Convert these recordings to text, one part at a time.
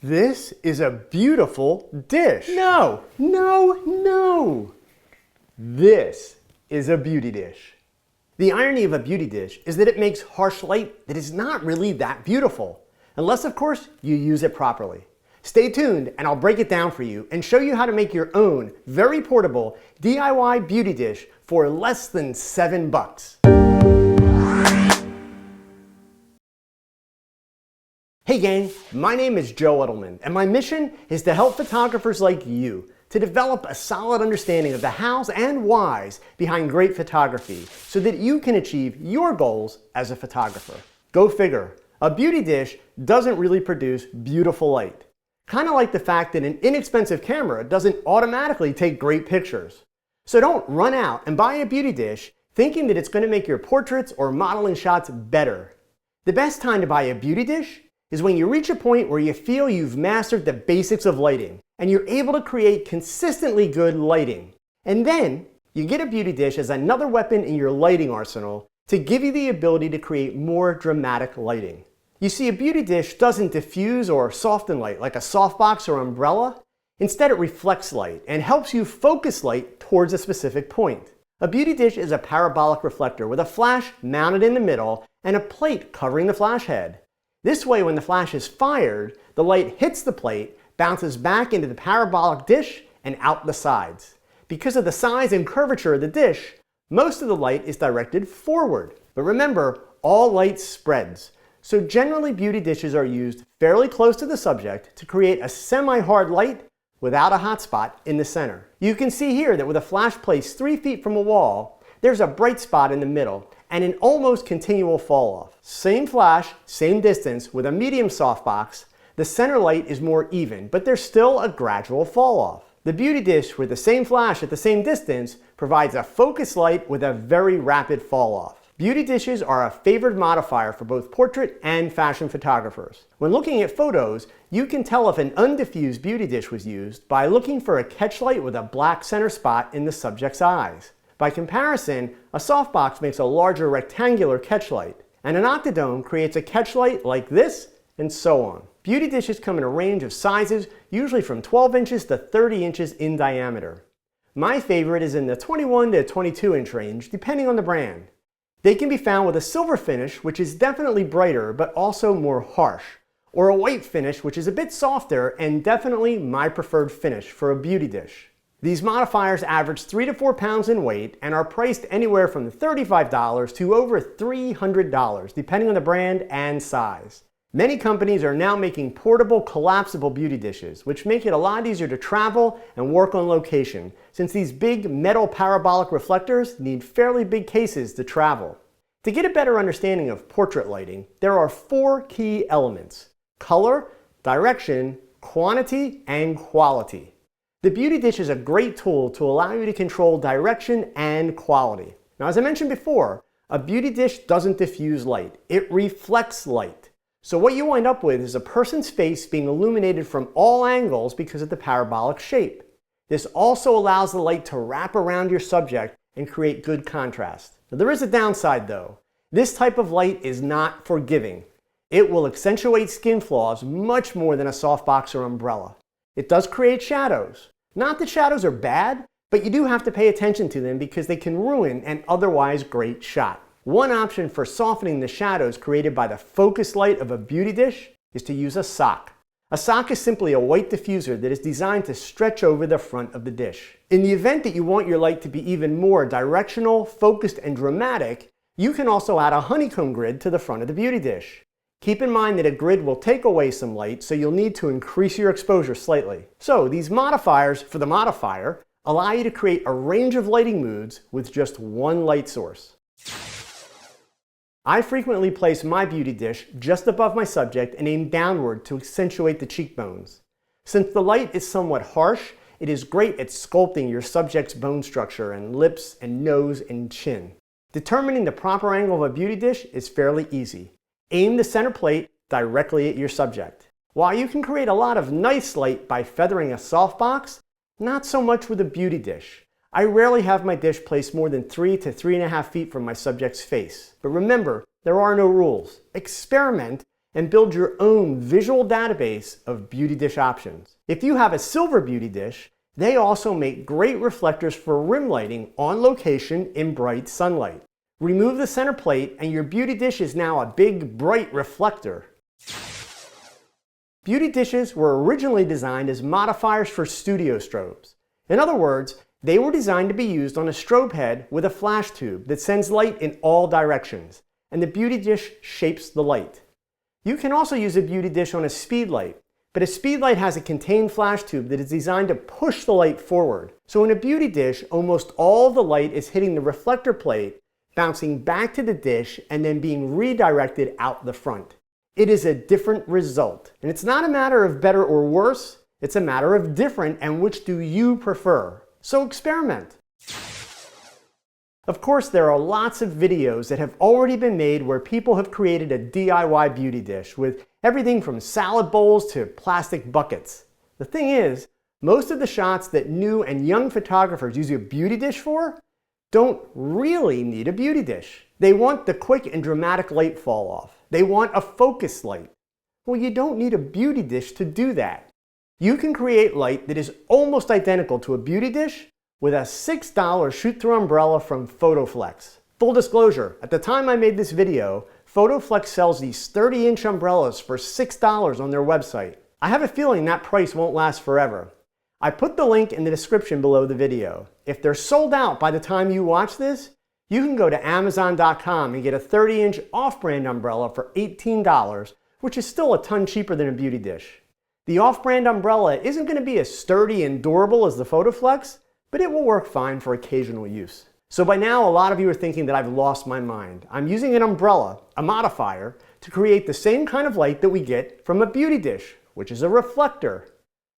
This is a beautiful dish. No, no, no. This is a beauty dish. The irony of a beauty dish is that it makes harsh light that is not really that beautiful, unless of course you use it properly. Stay tuned and I'll break it down for you and show you how to make your own very portable DIY beauty dish for less than $7. Hey gang, my name is Joe Edelman and my mission is to help photographers like you to develop a solid understanding of the hows and whys behind great photography so that you can achieve your goals as a photographer. Go figure, a beauty dish doesn't really produce beautiful light. Kind of like the fact that an inexpensive camera doesn't automatically take great pictures. So don't run out and buy a beauty dish thinking that it's going to make your portraits or modeling shots better. The best time to buy a beauty dish is when you reach a point where you feel you've mastered the basics of lighting and you're able to create consistently good lighting. And then you get a beauty dish as another weapon in your lighting arsenal to give you the ability to create more dramatic lighting. You see, a beauty dish doesn't diffuse or soften light like a softbox or umbrella. Instead, it reflects light and helps you focus light towards a specific point. A beauty dish is a parabolic reflector with a flash mounted in the middle and a plate covering the flash head. This way, when the flash is fired, the light hits the plate, bounces back into the parabolic dish and out the sides. Because of the size and curvature of the dish, most of the light is directed forward. But remember, all light spreads. So generally, beauty dishes are used fairly close to the subject to create a semi-hard light without a hot spot in the center. You can see here that with a flash placed 3 feet from a wall, there's a bright spot in the middle and an almost continual fall off. Same flash, same distance with a medium softbox, the center light is more even, but there's still a gradual fall off. The beauty dish with the same flash at the same distance provides a focus light with a very rapid fall off. Beauty dishes are a favored modifier for both portrait and fashion photographers. When looking at photos, you can tell if an undiffused beauty dish was used by looking for a catch light with a black center spot in the subject's eyes. By comparison, a softbox makes a larger rectangular catch light, and an LiteDome creates a catch light like this, and so on. Beauty dishes come in a range of sizes, usually from 12 inches to 30 inches in diameter. My favorite is in the 21 to 22 inch range, depending on the brand. They can be found with a silver finish, which is definitely brighter, but also more harsh, or a white finish, which is a bit softer and definitely my preferred finish for a beauty dish. These modifiers average 3 to 4 pounds in weight and are priced anywhere from $35 to over $300, depending on the brand and size. Many companies are now making portable, collapsible beauty dishes, which make it a lot easier to travel and work on location, since these big metal parabolic reflectors need fairly big cases to travel. To get a better understanding of portrait lighting, there are 4 key elements: color, direction, quantity, and quality. The beauty dish is a great tool to allow you to control direction and quality. Now, as I mentioned before, a beauty dish doesn't diffuse light, it reflects light. So what you wind up with is a person's face being illuminated from all angles because of the parabolic shape. This also allows the light to wrap around your subject and create good contrast. Now, there is a downside though. This type of light is not forgiving. It will accentuate skin flaws much more than a softbox or umbrella. It does create shadows. Not that shadows are bad, but you do have to pay attention to them because they can ruin an otherwise great shot. One option for softening the shadows created by the focus light of a beauty dish is to use a sock. A sock is simply a white diffuser that is designed to stretch over the front of the dish. In the event that you want your light to be even more directional, focused, and dramatic, you can also add a honeycomb grid to the front of the beauty dish. Keep in mind that a grid will take away some light, so you'll need to increase your exposure slightly. So these modifiers for the modifier allow you to create a range of lighting moods with just one light source. I frequently place my beauty dish just above my subject and aim downward to accentuate the cheekbones. Since the light is somewhat harsh, it is great at sculpting your subject's bone structure and lips and nose and chin. Determining the proper angle of a beauty dish is fairly easy. Aim the center plate directly at your subject. While you can create a lot of nice light by feathering a softbox, not so much with a beauty dish. I rarely have my dish placed more than 3 to 3.5 feet from my subject's face. But remember, there are no rules. Experiment and build your own visual database of beauty dish options. If you have a silver beauty dish, they also make great reflectors for rim lighting on location in bright sunlight. Remove the center plate and your beauty dish is now a big, bright reflector. Beauty dishes were originally designed as modifiers for studio strobes. In other words, they were designed to be used on a strobe head with a flash tube that sends light in all directions, and the beauty dish shapes the light. You can also use a beauty dish on a speedlight, but a speedlight has a contained flash tube that is designed to push the light forward. So in a beauty dish, almost all of the light is hitting the reflector plate, bouncing back to the dish, and then being redirected out the front. It is a different result. And it's not a matter of better or worse, it's a matter of different and which do you prefer. So experiment. Of course, there are lots of videos that have already been made where people have created a DIY beauty dish with everything from salad bowls to plastic buckets. The thing is, most of the shots that new and young photographers use a beauty dish for don't really need a beauty dish. They want the quick and dramatic light fall off. They want a focus light. Well, you don't need a beauty dish to do that. You can create light that is almost identical to a beauty dish with a $6 shoot-through umbrella from Photoflex. Full disclosure, at the time I made this video, Photoflex sells these 30-inch umbrellas for $6 on their website. I have a feeling that price won't last forever. I put the link in the description below the video. If they're sold out by the time you watch this, you can go to Amazon.com and get a 30-inch off-brand umbrella for $18, which is still a ton cheaper than a beauty dish. The off-brand umbrella isn't going to be as sturdy and durable as the Photoflex, but it will work fine for occasional use. So by now, a lot of you are thinking that I've lost my mind. I'm using an umbrella, a modifier, to create the same kind of light that we get from a beauty dish, which is a reflector.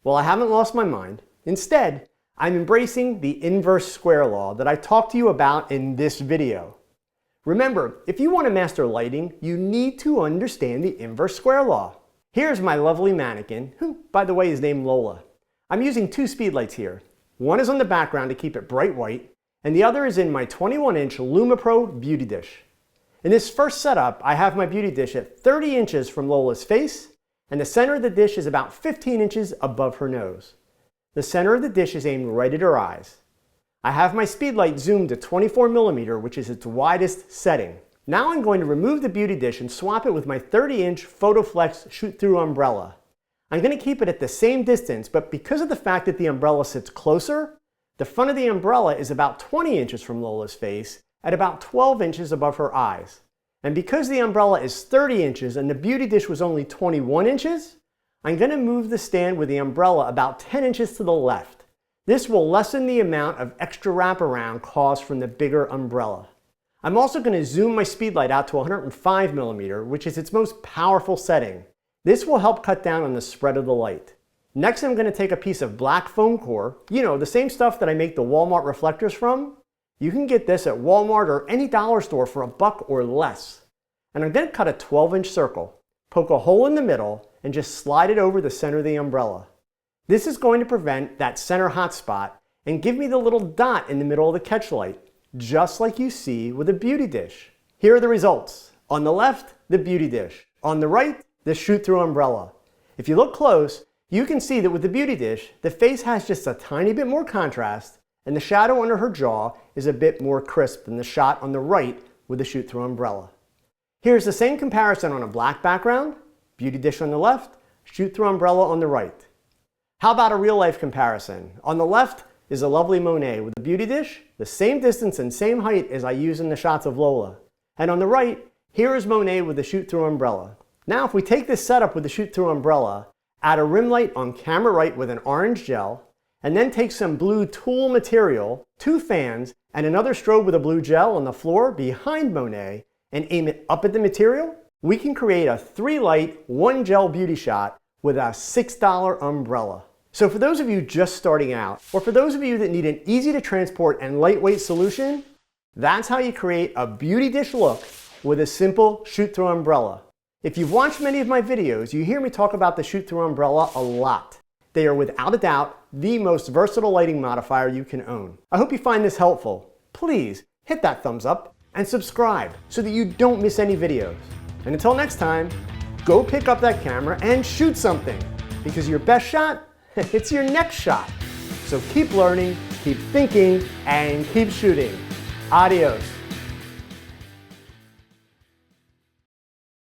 Well, I haven't lost my mind. Instead, I'm embracing the inverse square law that I talked to you about in this video. Remember, if you want to master lighting, you need to understand the inverse square law. Here's my lovely mannequin, who, by the way, is named Lola. I'm using two speedlights here. One is on the background to keep it bright white, and the other is in my 21-inch LumiPro beauty dish. In this first setup, I have my beauty dish at 30 inches from Lola's face, and the center of the dish is about 15 inches above her nose. The center of the dish is aimed right at her eyes. I have my speedlight zoomed to 24mm, which is its widest setting. Now I'm going to remove the beauty dish and swap it with my 30-inch Photoflex shoot-through umbrella. I'm going to keep it at the same distance, but because of the fact that the umbrella sits closer, the front of the umbrella is about 20 inches from Lola's face at about 12 inches above her eyes. And because the umbrella is 30 inches and the beauty dish was only 21 inches, I'm going to move the stand with the umbrella about 10 inches to the left. This will lessen the amount of extra wraparound caused from the bigger umbrella. I'm also going to zoom my speedlight out to 105mm, which is its most powerful setting. This will help cut down on the spread of the light. Next, I'm going to take a piece of black foam core, the same stuff that I make the Walmart reflectors from. You can get this at Walmart or any dollar store for $1 or less. And I'm going to cut a 12-inch circle, poke a hole in the middle, and just slide it over the center of the umbrella. This is going to prevent that center hot spot and give me the little dot in the middle of the catch light, just like you see with a beauty dish. Here are the results. On the left, the beauty dish. On the right, the shoot-through umbrella. If you look close, you can see that with the beauty dish, the face has just a tiny bit more contrast, and the shadow under her jaw is a bit more crisp than the shot on the right with the shoot-through umbrella. Here's the same comparison on a black background, beauty dish on the left, shoot-through umbrella on the right. How about a real-life comparison? On the left is a lovely Monet with a beauty dish, the same distance and same height as I use in the shots of Lola. And on the right, here is Monet with the shoot-through umbrella. Now if we take this setup with the shoot-through umbrella, add a rim light on camera right with an orange gel, and then take some blue tulle material, 2 fans, and another strobe with a blue gel on the floor behind Monet, and aim it up at the material, we can create a 3-light, 1-gel beauty shot with a $6 umbrella. So for those of you just starting out, or for those of you that need an easy to transport and lightweight solution, that's how you create a beauty dish look with a simple shoot-through umbrella. If you've watched many of my videos, you hear me talk about the shoot-through umbrella a lot. They are without a doubt the most versatile lighting modifier you can own. I hope you find this helpful. Please hit that thumbs up and subscribe so that you don't miss any videos. And until next time, go pick up that camera and shoot something. Because your best shot, it's your next shot. So keep learning, keep thinking, and keep shooting. Adios.